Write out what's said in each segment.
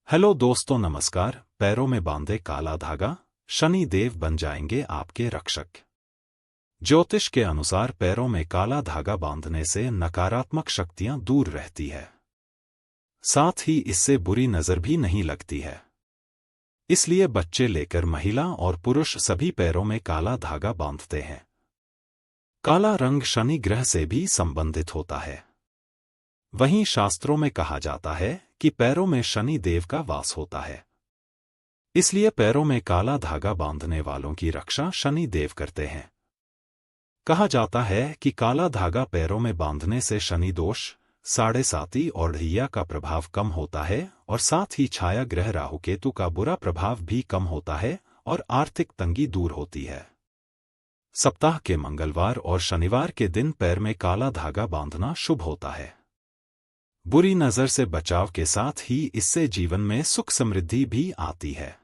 Hello दोस्तों, नमस्कार। पैरों में बांधे काला धागा, शनि देव बन जाएंगे आपके रक्षक। ज्योतिष के अनुसार पैरों में काला धागा बांधने से नकारात्मक शक्तियां दूर रहती है, साथ ही इससे बुरी नजर भी नहीं लगती है। इसलिए बच्चे लेकर महिला और पुरुष सभी पैरों में काला धागा बांधते हैं। काला रंग शनि ग्रह से भी संबंधित होता है। वहीं शास्त्रों में कहा जाता है कि पैरों में शनि देव का वास होता है, इसलिए पैरों में काला धागा बांधने वालों की रक्षा शनि देव करते हैं। कहा जाता है कि काला धागा पैरों में बांधने से शनि दोष, साढ़े साती और ढैया का प्रभाव कम होता है और साथ ही छाया ग्रह राहु केतु का बुरा प्रभाव भी कम होता है और आर्थिक तंगी दूर होती है। सप्ताह के मंगलवार और शनिवार के दिन पैर में काला धागा बांधना शुभ होता है। बुरी नजर से बचाव के साथ ही इससे जीवन में सुख समृद्धि भी आती है।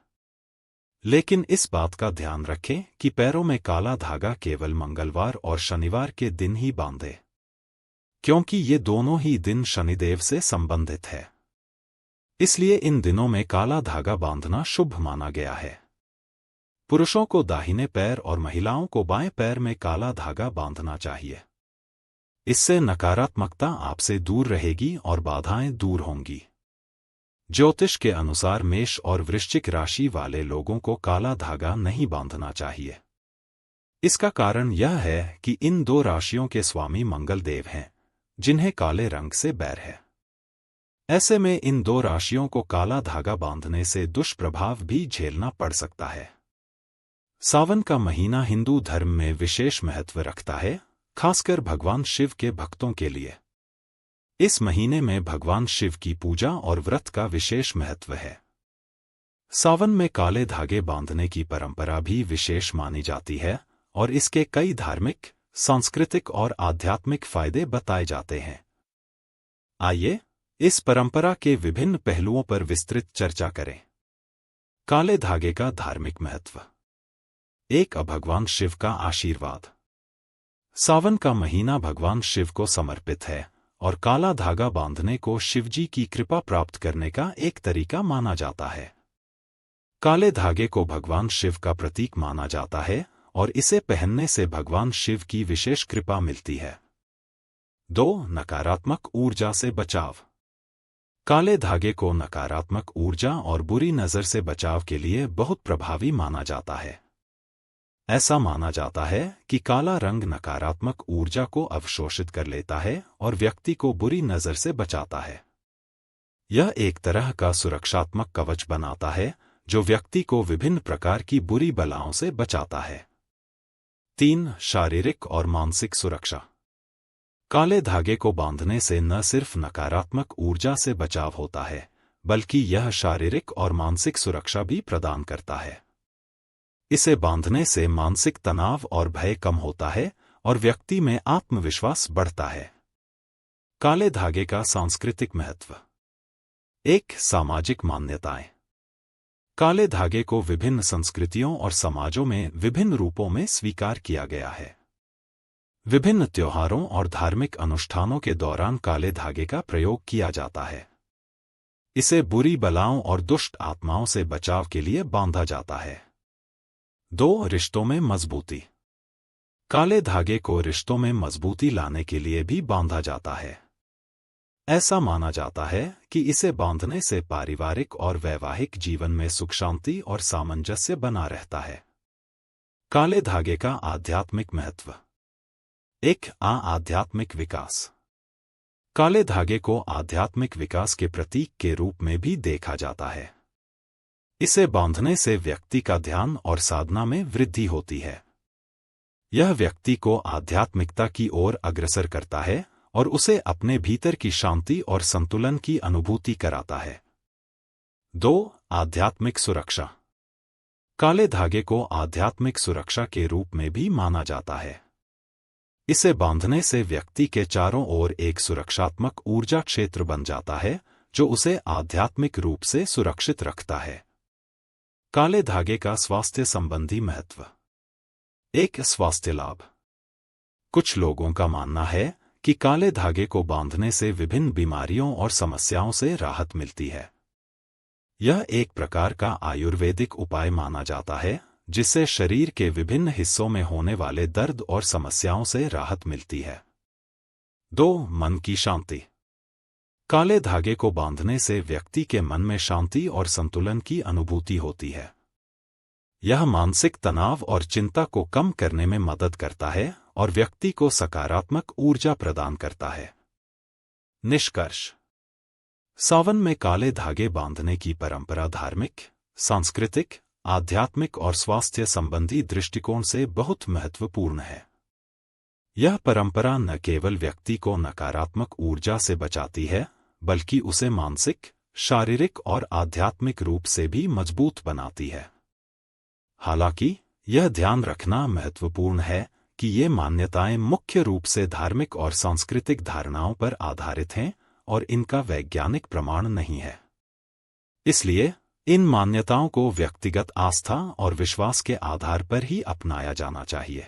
लेकिन इस बात का ध्यान रखें कि पैरों में काला धागा केवल मंगलवार और शनिवार के दिन ही बांधें, क्योंकि ये दोनों ही दिन शनिदेव से संबंधित है। इसलिए इन दिनों में काला धागा बांधना शुभ माना गया है। पुरुषों को दाहिने पैर और महिलाओं को बाएं पैर में काला धागा बांधना चाहिए। इससे नकारात्मकता आपसे दूर रहेगी और बाधाएं दूर होंगी। ज्योतिष के अनुसार मेष और वृश्चिक राशि वाले लोगों को काला धागा नहीं बांधना चाहिए। इसका कारण यह है कि इन दो राशियों के स्वामी मंगल देव हैं, जिन्हें काले रंग से बैर है। ऐसे में इन दो राशियों को काला धागा बांधने से दुष्प्रभाव भी झेलना पड़ सकता है। सावन का महीना हिंदू धर्म में विशेष महत्व रखता है, खासकर भगवान शिव के भक्तों के लिए। इस महीने में भगवान शिव की पूजा और व्रत का विशेष महत्व है। सावन में काले धागे बांधने की परंपरा भी विशेष मानी जाती है और इसके कई धार्मिक, सांस्कृतिक और आध्यात्मिक फायदे बताए जाते हैं। आइए इस परंपरा के विभिन्न पहलुओं पर विस्तृत चर्चा करें। काले धागे का धार्मिक महत्व। 1. भगवान शिव का आशीर्वाद। सावन का महीना भगवान शिव को समर्पित है और काला धागा बांधने को शिवजी की कृपा प्राप्त करने का एक तरीका माना जाता है। काले धागे को भगवान शिव का प्रतीक माना जाता है और इसे पहनने से भगवान शिव की विशेष कृपा मिलती है। 2. नकारात्मक ऊर्जा से बचाव। काले धागे को नकारात्मक ऊर्जा और बुरी नजर से बचाव के लिए बहुत प्रभावी माना जाता है। ऐसा माना जाता है कि काला रंग नकारात्मक ऊर्जा को अवशोषित कर लेता है और व्यक्ति को बुरी नजर से बचाता है। यह एक तरह का सुरक्षात्मक कवच बनाता है जो व्यक्ति को विभिन्न प्रकार की बुरी बलाओं से बचाता है। 3. शारीरिक और मानसिक सुरक्षा। काले धागे को बांधने से न सिर्फ नकारात्मक ऊर्जा से बचाव होता है, बल्कि यह शारीरिक और मानसिक सुरक्षा भी प्रदान करता है। इसे बांधने से मानसिक तनाव और भय कम होता है और व्यक्ति में आत्मविश्वास बढ़ता है। काले धागे का सांस्कृतिक महत्व। 1. सामाजिक मान्यताएं। काले धागे को विभिन्न संस्कृतियों और समाजों में विभिन्न रूपों में स्वीकार किया गया है। विभिन्न त्योहारों और धार्मिक अनुष्ठानों के दौरान काले धागे का प्रयोग किया जाता है। इसे बुरी बलाओं और दुष्ट आत्माओं से बचाव के लिए बांधा जाता है। 2. रिश्तों में मजबूती। काले धागे को रिश्तों में मजबूती लाने के लिए भी बांधा जाता है। ऐसा माना जाता है कि इसे बांधने से पारिवारिक और वैवाहिक जीवन में सुख शांति और सामंजस्य बना रहता है। काले धागे का आध्यात्मिक महत्व। 1. आध्यात्मिक विकास। काले धागे को आध्यात्मिक विकास के प्रतीक के रूप में भी देखा जाता है। इसे बांधने से व्यक्ति का ध्यान और साधना में वृद्धि होती है। यह व्यक्ति को आध्यात्मिकता की ओर अग्रसर करता है और उसे अपने भीतर की शांति और संतुलन की अनुभूति कराता है। 2. आध्यात्मिक सुरक्षा। काले धागे को आध्यात्मिक सुरक्षा के रूप में भी माना जाता है। इसे बांधने से व्यक्ति के चारों ओर एक सुरक्षात्मक ऊर्जा क्षेत्र बन जाता है जो उसे आध्यात्मिक रूप से सुरक्षित रखता है। काले धागे का स्वास्थ्य संबंधी महत्व। 1. स्वास्थ्य लाभ। कुछ लोगों का मानना है कि काले धागे को बांधने से विभिन्न बीमारियों और समस्याओं से राहत मिलती है। यह एक प्रकार का आयुर्वेदिक उपाय माना जाता है जिससे शरीर के विभिन्न हिस्सों में होने वाले दर्द और समस्याओं से राहत मिलती है। 2. मन की शांति। काले धागे को बांधने से व्यक्ति के मन में शांति और संतुलन की अनुभूति होती है। यह मानसिक तनाव और चिंता को कम करने में मदद करता है और व्यक्ति को सकारात्मक ऊर्जा प्रदान करता है। निष्कर्ष। सावन में काले धागे बांधने की परंपरा धार्मिक, सांस्कृतिक, आध्यात्मिक और स्वास्थ्य संबंधी दृष्टिकोण से बहुत महत्वपूर्ण है। यह परंपरा न केवल व्यक्ति को नकारात्मक ऊर्जा से बचाती है, बल्कि उसे मानसिक, शारीरिक और आध्यात्मिक रूप से भी मजबूत बनाती है। हालांकि यह ध्यान रखना महत्वपूर्ण है कि ये मान्यताएं मुख्य रूप से धार्मिक और सांस्कृतिक धारणाओं पर आधारित हैं और इनका वैज्ञानिक प्रमाण नहीं है। इसलिए इन मान्यताओं को व्यक्तिगत आस्था और विश्वास के आधार पर ही अपनाया जाना चाहिए।